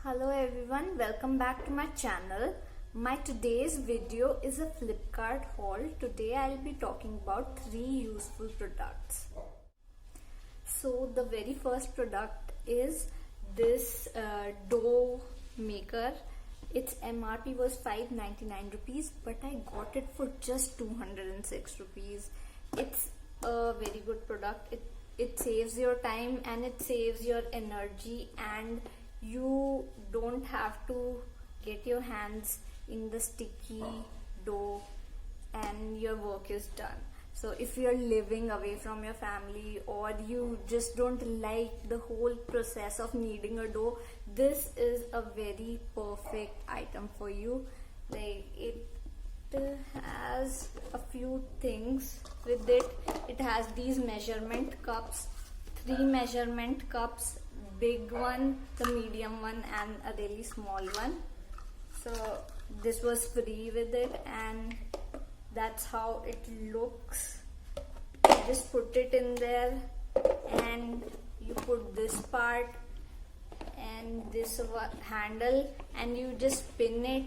Hello everyone, welcome back to my channel. My today's video is a Flipkart haul. Today I'll be talking about 3 useful products. So the very first product is this dough maker. Its MRP was 599 rupees, but I got it for just 206 rupees. It's a very good product. It saves your time and it saves your energy, and you don't have to get your hands in the sticky dough and your work is done. So if you're living away from your family or you just don't like the whole process of kneading a dough, this is a very perfect item for you. Like, it has a few things with it. It has these measurement cups, 3 measurement cups, big one, the medium one, and a really small one. So this was free with it, and that's how it looks. You just put it in there and you put this part and this handle and you just spin it,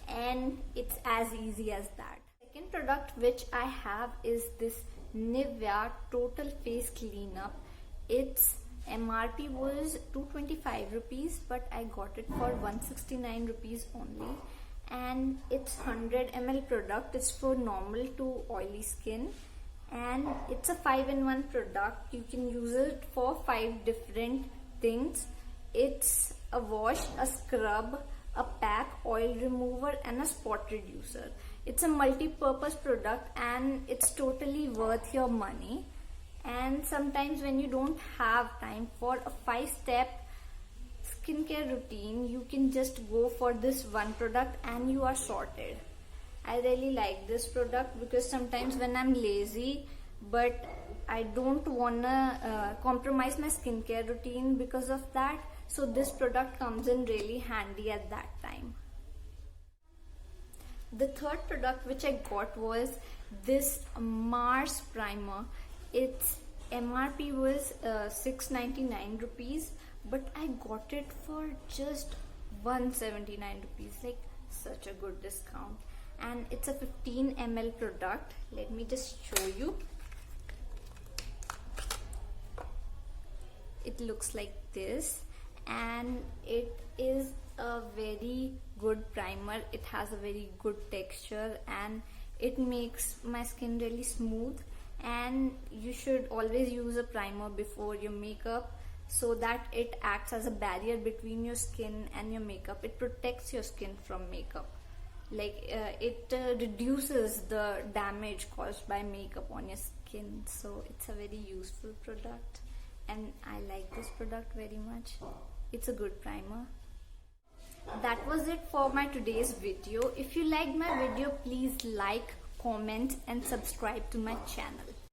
and it's as easy as that. Second product which I have is this Nivea Total Face Cleanup. Its MRP was 225 rupees, but I got it for 169 rupees only, and it's 100 ml product. It's for normal to oily skin, and it's a 5-in-1 product. You can use it for 5 different things. It's a wash, a scrub, a pack, oil remover, and a spot reducer. It's a multi-purpose product and it's totally worth your money. And sometimes when you don't have time for a 5-step skincare routine, you can just go for this one product and you are sorted. I really like this product because sometimes when I'm lazy but I don't wanna compromise my skincare routine because of that, so this product comes in really handy at that time. The third product which I got was this Mars primer. Its MRP was 699 rupees, but I got it for just 179 rupees. Like, such a good discount. And it's a 15 ml product. Let me just show you. It looks like this, and it is a very good primer. It has a very good texture and it makes my skin really smooth. And you should always use a primer before your makeup so that it acts as a barrier between your skin and your makeup. It protects your skin from makeup. Like, it reduces the damage caused by makeup on your skin. So it's a very useful product and I like this product very much. It's a good primer. That was it for my today's video. If you liked my video, please like, comment and subscribe to my channel.